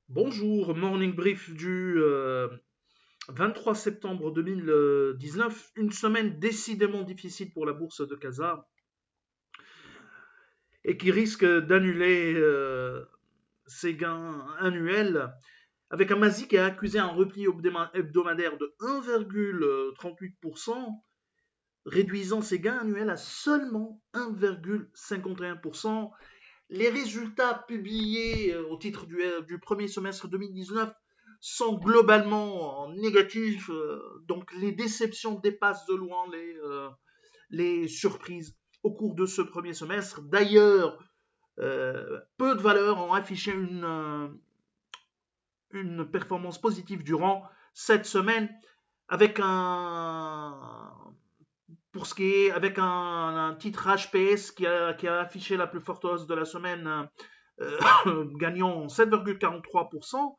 Bonjour, morning brief du 23 septembre 2019, une semaine décidément difficile pour la bourse de Casa et qui risque d'annuler ses gains annuels avec un Masi qui a accusé un repli hebdomadaire de 1,38%, réduisant ses gains annuels à seulement 1,51%. Les résultats publiés au titre du premier semestre 2019 sont globalement négatifs, donc les déceptions dépassent de loin les surprises au cours de ce premier semestre. D'ailleurs, peu de valeurs ont affiché une performance positive durant cette semaine avec pour ce qui est avec un titre HPS qui a affiché la plus forte hausse de la semaine, gagnant 7,43%.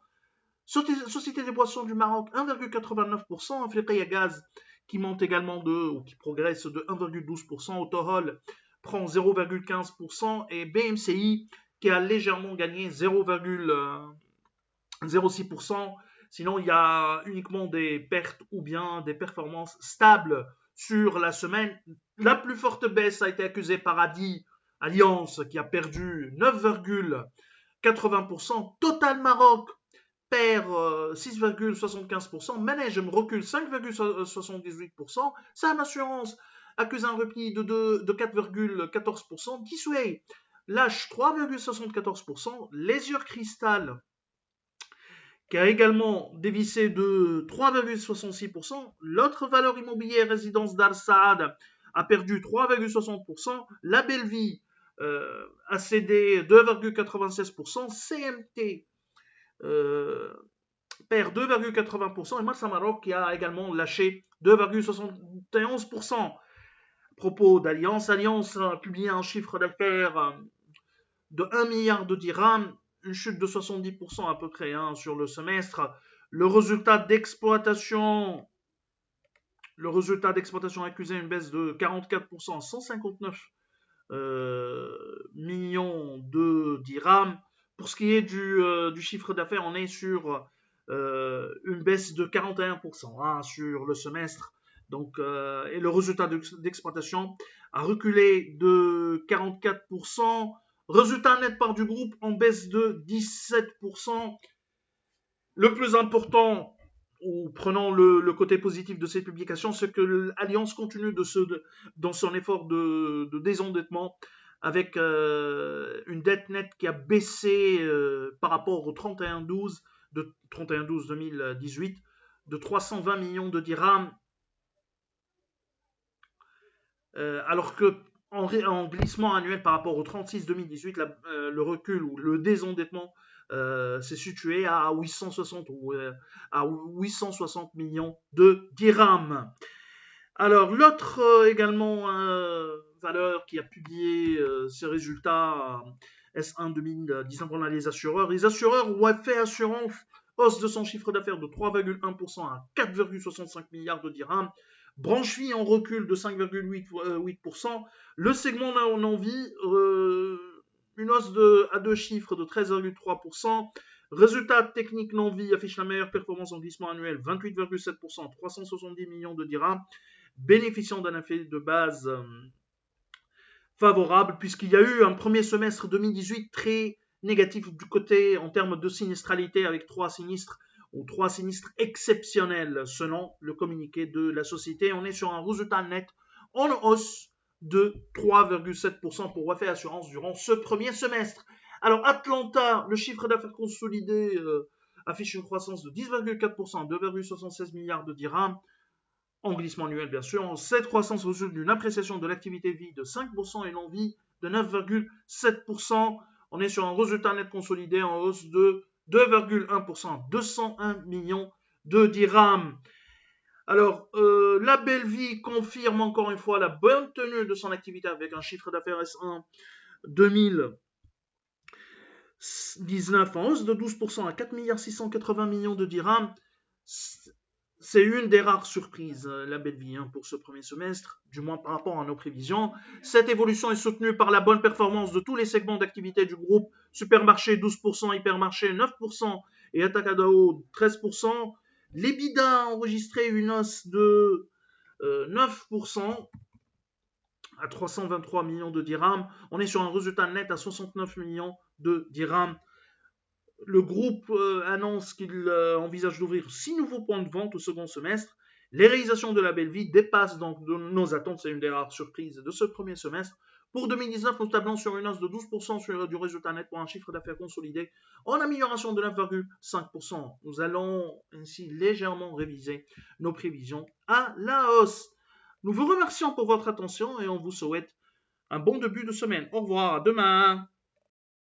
Société des boissons du Maroc 1,89%. Africa Gaz qui monte également ou qui progresse de 1,12%. Autohol prend 0,15% et BMCI qui a légèrement gagné 0,06%. Sinon, il y a uniquement des pertes ou bien des performances stables sur la semaine. La plus forte baisse a été accusée par Alliance qui a perdu 9,80%. Total Maroc perd 6,75%. Managem recule 5,78%. Sam Assurance accuse un repli de 4,14%. Disway lâche 3,74%. Leisure Crystal qui a également dévissé de 3,66%. L'autre valeur immobilière, résidence d'Al Saad, a perdu 3,60%. La Bellevie a cédé 2,96%. CMT perd 2,80%. Et Massa Maroc qui a également lâché 2,71%. À propos d'Alliance, Alliance a publié un chiffre d'affaires de 1 milliard de dirhams, une chute de 70% à peu près sur le semestre. Le résultat d'exploitation accusait une baisse de 44% à 159 millions de dirhams. Pour ce qui est du chiffre d'affaires, on est sur une baisse de 41% sur le semestre. Donc, et le résultat d'exploitation a reculé de 44%. Résultat net part du groupe en baisse de 17%. Le plus important, ou prenons le côté positif de cette publication, c'est que l'Alliance continue dans son effort de désendettement avec une dette nette qui a baissé par rapport au 31-12 de 31-12 2018 de 320 millions de dirhams, alors que en glissement annuel par rapport au 36 2018, le recul ou le désendettement s'est situé à 860 à 860 millions de dirhams. Alors, l'autre également valeur qui a publié ses résultats S1 2019, on a les assureurs. Les assureurs ont fait assurance, hausse de son chiffre d'affaires de 3,1% à 4,65 milliards de dirhams. Branche vie en recul de 5,8%. Le segment en vie, une hausse à deux chiffres de 13,3%. Résultat technique non-vie affiche la meilleure performance en glissement annuel, 28,7%, 370 millions de dirhams, bénéficiant d'un effet de base favorable, puisqu'il y a eu un premier semestre 2018 très négatif du côté en termes de sinistralité, avec trois sinistres exceptionnels selon le communiqué de la société. On est sur un résultat net en hausse de 3,7% pour Wafay Assurance durant ce premier semestre. Alors Atlanta, le chiffre d'affaires consolidé affiche une croissance de 10,4%, 2,76 milliards de dirhams en glissement annuel bien sûr. Cette croissance résulte d'une appréciation de l'activité vie de 5% et non-vie de 9,7%. On est sur un résultat net consolidé en hausse de 2,1%, 201 millions de dirhams. Alors, la Bellevie confirme encore une fois la bonne tenue de son activité avec un chiffre d'affaires S1 2019 en hausse de 12% à 4 680 millions de dirhams. C'est une des rares surprises, la Bellevie, pour ce premier semestre, du moins par rapport à nos prévisions. Cette évolution est soutenue par la bonne performance de tous les segments d'activité du groupe. Supermarché 12%, hypermarché 9%, et Atacadao 13%. L'EBITDA a enregistré une hausse de 9% à 323 millions de dirhams. On est sur un résultat net à 69 millions de dirhams. Le groupe annonce qu'il envisage d'ouvrir 6 nouveaux points de vente au second semestre. Les réalisations de la belle vie dépassent donc nos attentes. C'est une des rares surprises de ce premier semestre. Pour 2019, nous tablons sur une hausse de 12% du résultat net pour un chiffre d'affaires consolidé en amélioration de 9,5%. Nous allons ainsi légèrement réviser nos prévisions à la hausse. Nous vous remercions pour votre attention et on vous souhaite un bon début de semaine. Au revoir, à demain.